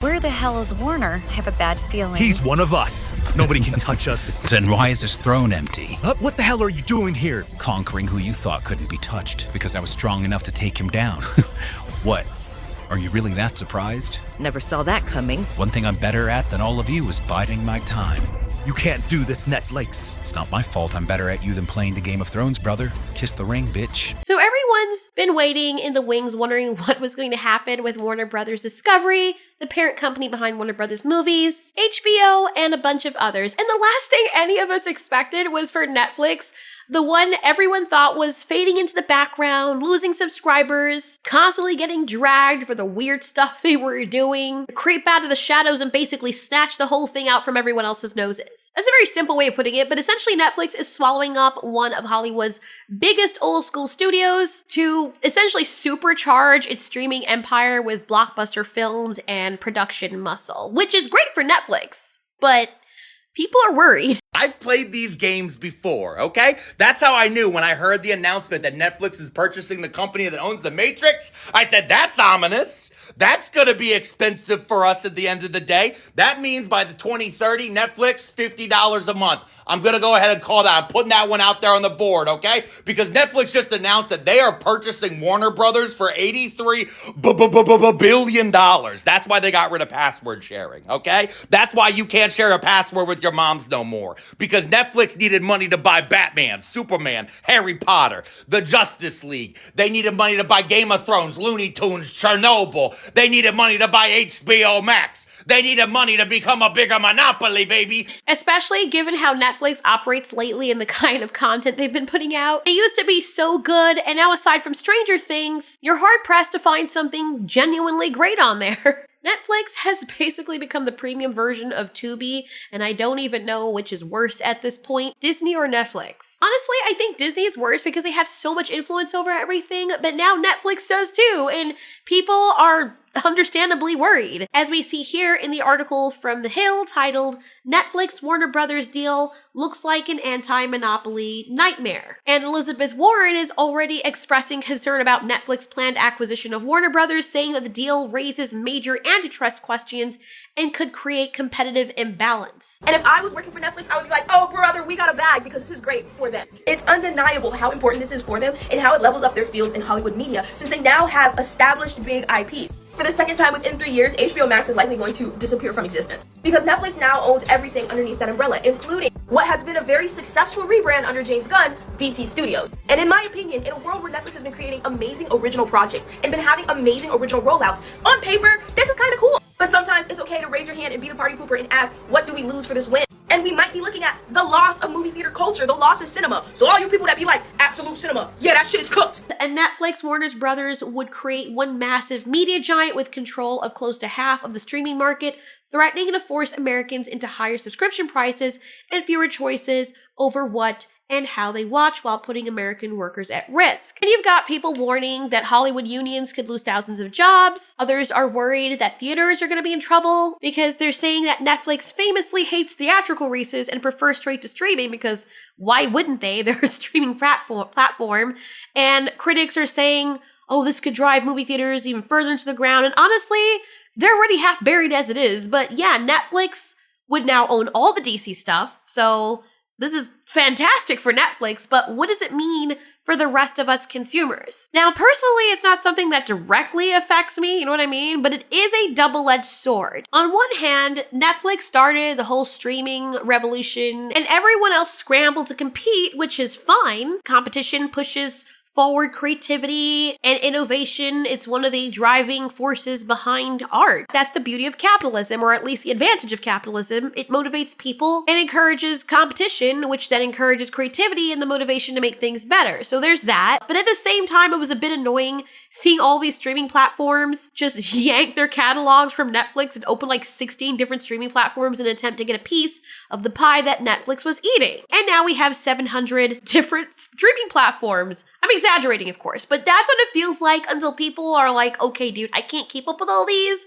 Where the hell is Warner? I have a bad feeling. He's one of us. Nobody can touch us. Then why is this throne empty? What the hell are you doing here? Conquering who you thought couldn't be touched because I was strong enough to take him down. What? Are you really that surprised? Never saw that coming. One thing I'm better at than all of you is biding my time. You can't do this, Netflix. It's not my fault I'm better at you than playing the Game of Thrones, brother. Kiss the ring, bitch. So everyone's been waiting in the wings wondering what was going to happen with Warner Brothers Discovery, the parent company behind Warner Brothers Movies, HBO, and a bunch of others. And the last thing any of us expected was for Netflix, the one everyone thought was fading into the background, losing subscribers, constantly getting dragged for the weird stuff they were doing, to creep out of the shadows and basically snatch the whole thing out from everyone else's noses. That's a very simple way of putting it, but essentially Netflix is swallowing up one of Hollywood's biggest old school studios to essentially supercharge its streaming empire with blockbuster films and production muscle, which is great for Netflix, but people are worried. I've played these games before, okay? That's how I knew when I heard the announcement that Netflix is purchasing the company that owns The Matrix. I said, that's ominous. That's gonna be expensive for us at the end of the day. That means by the 2030, Netflix, $50 a month. I'm gonna go ahead and call that. I'm putting that one out there on the board, okay? Because Netflix just announced that they are purchasing Warner Brothers for $83 billion. That's why they got rid of password sharing, okay? That's why you can't share a password with your moms no more. Because Netflix needed money to buy Batman, Superman, Harry Potter, the Justice League. They needed money to buy Game of Thrones, Looney Tunes, Chernobyl. They needed money to buy HBO Max. They needed money to become a bigger monopoly, baby. Especially given how Netflix operates lately and the kind of content they've been putting out. They used to be so good, and now aside from Stranger Things, you're hard-pressed to find something genuinely great on there. Netflix has basically become the premium version of Tubi, and I don't even know which is worse at this point, Disney or Netflix. Honestly, I think Disney is worse because they have so much influence over everything, but now Netflix does too, and people are understandably worried. As we see here in the article from The Hill titled, Netflix Warner Brothers deal looks like an anti-monopoly nightmare. And Elizabeth Warren is already expressing concern about Netflix's planned acquisition of Warner Brothers, saying that the deal raises major antitrust questions and could create competitive imbalance. And if I was working for Netflix, I would be like, oh brother, we got a bag because this is great for them. It's undeniable how important this is for them and how it levels up their fields in Hollywood media, since they now have established big IPs. For the second time within 3 years, HBO Max is likely going to disappear from existence because Netflix now owns everything underneath that umbrella, including what has been a very successful rebrand under James Gunn, DC Studios. And in my opinion, in a world where Netflix has been creating amazing original projects and been having amazing original rollouts, on paper, this is kind of cool. But sometimes it's okay to raise your hand and be the party pooper and ask, what do we lose for this win? And we might be looking at the loss of movie theater culture, the loss of cinema. So all you people that be like, absolute cinema, yeah, that shit is cooked. And Netflix, Warner Brothers would create one massive media giant with control of close to half of the streaming market, threatening to force Americans into higher subscription prices and fewer choices over what and how they watch, while putting American workers at risk. And you've got people warning that Hollywood unions could lose thousands of jobs. Others are worried that theaters are going to be in trouble because they're saying that Netflix famously hates theatrical releases and prefers straight to streaming because why wouldn't they? They're a streaming platform. And critics are saying, oh, this could drive movie theaters even further into the ground. And honestly, they're already half buried as it is. But yeah, Netflix would now own all the DC stuff. So this is fantastic for Netflix, but what does it mean for the rest of us consumers? Now, personally, it's not something that directly affects me, you know what I mean? But it is a double-edged sword. On one hand, Netflix started the whole streaming revolution, and everyone else scrambled to compete, which is fine. Competition pushes forward creativity and innovation. It's one of the driving forces behind art. That's the beauty of capitalism, or at least the advantage of capitalism. It motivates people and encourages competition, which then encourages creativity and the motivation to make things better. So there's that. But at the same time, it was a bit annoying seeing all these streaming platforms just yank their catalogs from Netflix and open like 16 different streaming platforms in an attempt to get a piece of the pie that Netflix was eating. And now we have 700 different streaming platforms. I'm exaggerating, of course, but that's what it feels like until people are like, okay, dude, I can't keep up with all these.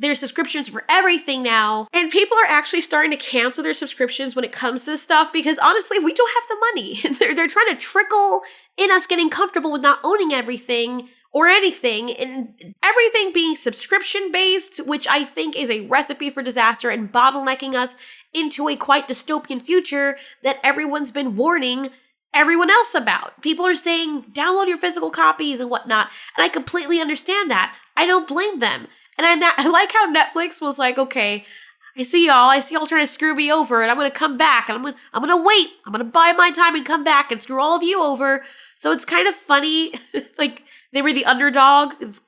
their subscriptions for everything now. And people are actually starting to cancel their subscriptions when it comes to this stuff because honestly, we don't have the money. they're trying to trickle in us getting comfortable with not owning everything or anything, and everything being subscription-based, which I think is a recipe for disaster and bottlenecking us into a quite dystopian future that everyone's been warning everyone else about. People are saying, download your physical copies and whatnot, and I completely understand that. I don't blame them. And I like how Netflix was like, okay, I see y'all trying to screw me over, and I'm gonna come back, and I'm gonna wait. I'm gonna buy my time and come back and screw all of you over. So it's kind of funny, like, they were the underdog. It's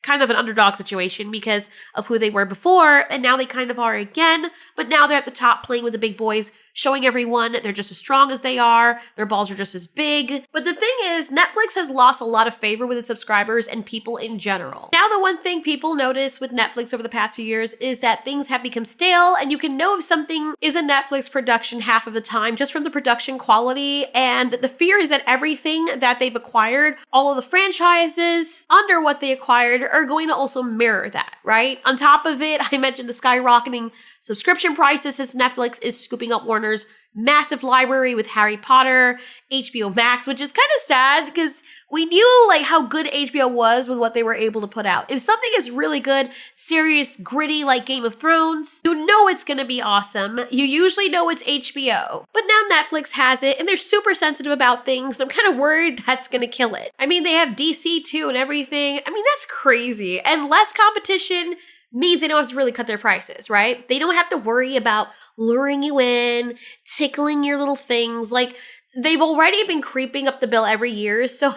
kind of an underdog situation because of who they were before, and now they kind of are again, but now they're at the top playing with the big boys, showing everyone they're just as strong as they are, their balls are just as big. But the thing is, Netflix has lost a lot of favor with its subscribers and people in general. Now, the one thing people notice with Netflix over the past few years is that things have become stale, and you can know if something is a Netflix production half of the time just from the production quality, and the fear is that everything that they've acquired, all of the franchises under what they acquired, are going to also mirror that, right? On top of it, I mentioned the skyrocketing subscription prices since Netflix is scooping up Warner's massive library with Harry Potter, HBO Max, which is kind of sad because we knew like how good HBO was with what they were able to put out. If something is really good, serious, gritty like Game of Thrones, you know it's going to be awesome. You usually know it's HBO. But now Netflix has it and they're super sensitive about things, and I'm kind of worried that's going to kill it. I mean, they have DC too and everything. I mean, that's crazy. And less competition means they don't have to really cut their prices, right? They don't have to worry about luring you in, tickling your little things. Like, they've already been creeping up the bill every year. So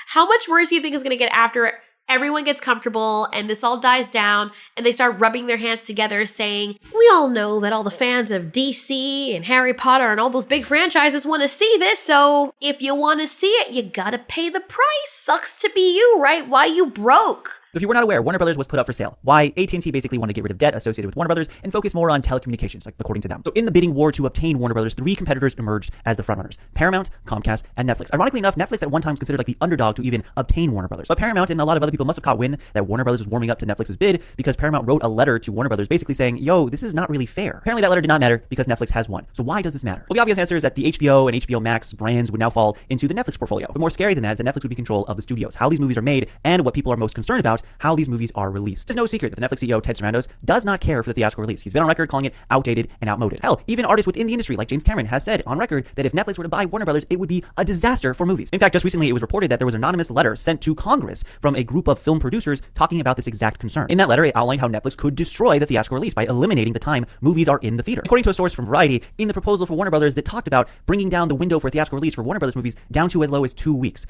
how much worse do you think is going to get after everyone gets comfortable and this all dies down and they start rubbing their hands together saying, we all know that all the fans of DC and Harry Potter and all those big franchises want to see this. So if you want to see it, you gotta pay the price. Sucks to be you, right? Why you broke? If you were not aware, Warner Brothers was put up for sale. Why? AT&T basically wanted to get rid of debt associated with Warner Brothers and focus more on telecommunications, like according to them. So in the bidding war to obtain Warner Brothers, 3 competitors emerged as the frontrunners: Paramount, Comcast, and Netflix. Ironically enough, Netflix at one time was considered like the underdog to even obtain Warner Brothers. But Paramount and a lot of other people must have caught wind that Warner Brothers was warming up to Netflix's bid because Paramount wrote a letter to Warner Brothers basically saying, yo, this is not really fair. Apparently that letter did not matter because Netflix has won. So why does this matter? Well, the obvious answer is that the HBO and HBO Max brands would now fall into the Netflix portfolio. But more scary than that is that Netflix would be in control of the studios, how these movies are made, and what people are most concerned about, how these movies are released. It's no secret that the Netflix CEO, Ted Sarandos, does not care for the theatrical release. He's been on record calling it outdated and outmoded. Hell, even artists within the industry like James Cameron has said on record that if Netflix were to buy Warner Brothers, it would be a disaster for movies. In fact, just recently it was reported that there was an anonymous letter sent to Congress from a group of film producers talking about this exact concern. In that letter, it outlined how Netflix could destroy the theatrical release by eliminating the time movies are in the theater. According to a source from Variety, in the proposal for Warner Brothers that talked about bringing down the window for theatrical release for Warner Brothers movies down to as low as 2 weeks.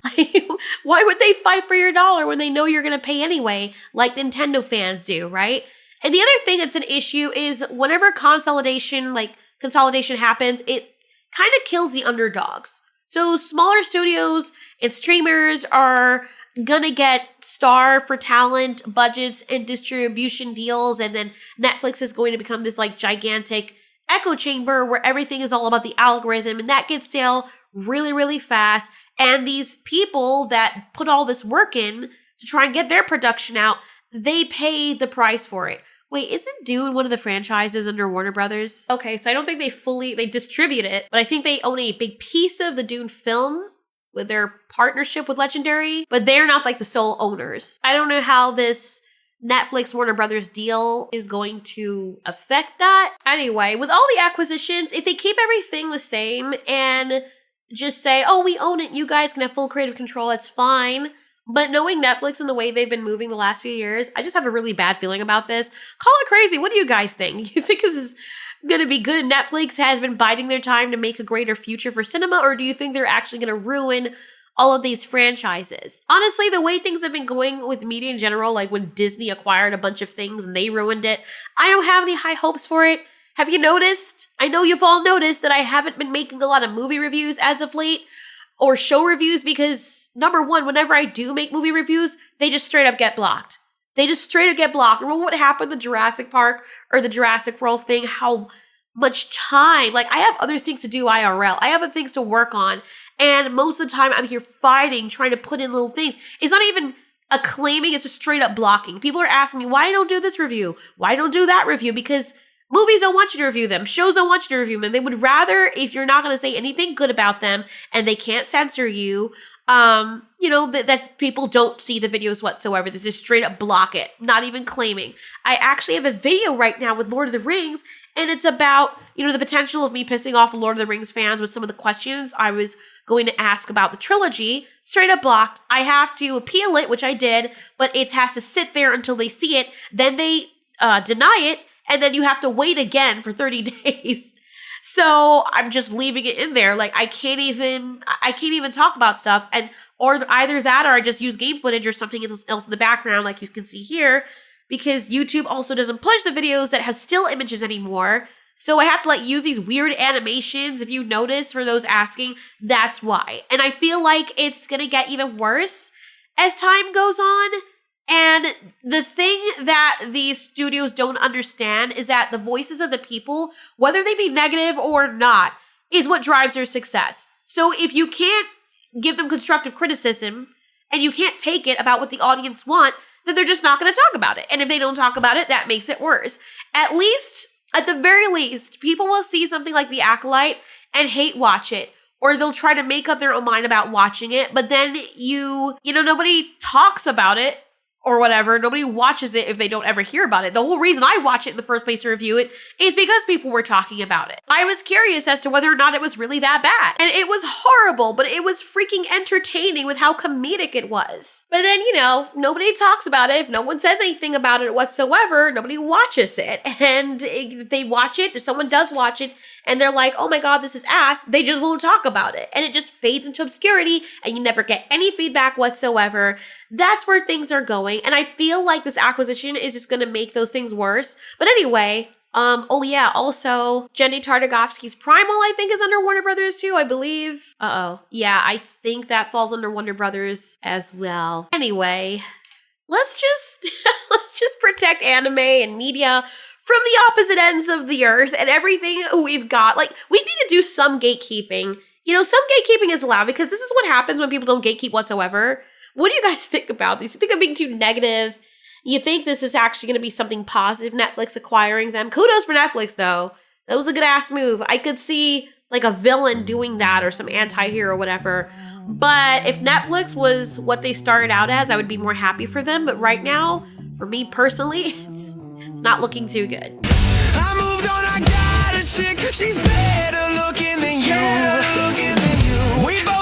Why would they fight for your dollar when they know you're going to pay anyway, like Nintendo fans do, right? And the other thing that's an issue is whenever consolidation happens, it kind of kills the underdogs. So smaller studios and streamers are gonna get starved for talent, budgets, and distribution deals, and then Netflix is going to become this like gigantic echo chamber where everything is all about the algorithm, and that gets stale really, really fast. And these people that put all this work in to try and get their production out, they pay the price for it. Wait, isn't Dune one of the franchises under Warner Brothers? Okay, so I don't think they distribute it, but I think they own a big piece of the Dune film with their partnership with Legendary, but they're not like the sole owners. I don't know how this Netflix Warner Brothers deal is going to affect that. Anyway, with all the acquisitions, if they keep everything the same and just say, oh, we own it, you guys can have full creative control, it's fine. But knowing Netflix and the way they've been moving the last few years, I just have a really bad feeling about this. Call it crazy. What do you guys think? You think this is going to be good and Netflix has been biding their time to make a greater future for cinema? Or do you think they're actually going to ruin all of these franchises? Honestly, the way things have been going with media in general, like when Disney acquired a bunch of things and they ruined it, I don't have any high hopes for it. Have you noticed? I know you've all noticed that I haven't been making a lot of movie reviews as of late, or show reviews, because number one, whenever I do make movie reviews, they just straight up get blocked. Remember what happened with the Jurassic Park or the Jurassic World thing? How much time, like I have other things to do IRL. I have other things to work on. And most of the time I'm here fighting, trying to put in little things. It's not even acclaiming, it's just straight up blocking. People are asking me, why don't do this review? Why don't do that review? Because movies don't want you to review them. Shows don't want you to review them. They would rather, if you're not going to say anything good about them and they can't censor you, that people don't see the videos whatsoever. They just straight up block it, not even claiming. I actually have a video right now with Lord of the Rings, and it's about, the potential of me pissing off the Lord of the Rings fans with some of the questions I was going to ask about the trilogy. Straight up blocked. I have to appeal it, which I did, but it has to sit there until they see it. Then they deny it, and then you have to wait again for 30 days. So I'm just leaving it in there. Like, I can't even talk about stuff. Or either that, or I just use game footage or something else in the background, like you can see here, because YouTube also doesn't push the videos that have still images anymore. So I have to use these weird animations. If you notice, for those asking, that's why. And I feel like it's going to get even worse as time goes on. And the thing that these studios don't understand is that the voices of the people, whether they be negative or not, is what drives their success. So if you can't give them constructive criticism and you can't take it about what the audience want, then they're just not going to talk about it. And if they don't talk about it, that makes it worse. At the very least, people will see something like The Acolyte and hate watch it. Or they'll try to make up their own mind about watching it. But then nobody talks about it or whatever. Nobody watches it if they don't ever hear about it. The whole reason I watch it in the first place to review it is because people were talking about it. I was curious as to whether or not it was really that bad. And it was horrible, but it was freaking entertaining with how comedic it was. But then, nobody talks about it. If no one says anything about it whatsoever, nobody watches it. And if they watch it, if someone does watch it, and they're like, oh my God, this is ass, they just won't talk about it. And it just fades into obscurity, and you never get any feedback whatsoever. That's where things are going. And I feel like this acquisition is just going to make those things worse. But anyway, also, Jenny Tartakovsky's Primal, I think, is under Warner Brothers too, I believe. Yeah, I think that falls under Warner Brothers as well. Anyway, let's just protect anime and media from the opposite ends of the earth and everything we've got. We need to do some gatekeeping. Some gatekeeping is allowed, because this is what happens when people don't gatekeep whatsoever. What do you guys think about this? You think I'm being too negative? You think this is actually going to be something positive, Netflix acquiring them? Kudos for Netflix, though. That was a good-ass move. I could see, a villain doing that, or some anti-hero or whatever. But if Netflix was what they started out as, I would be more happy for them. But right now, for me personally, it's not looking too good. I moved on, I got a chick, she's better looking than you. We both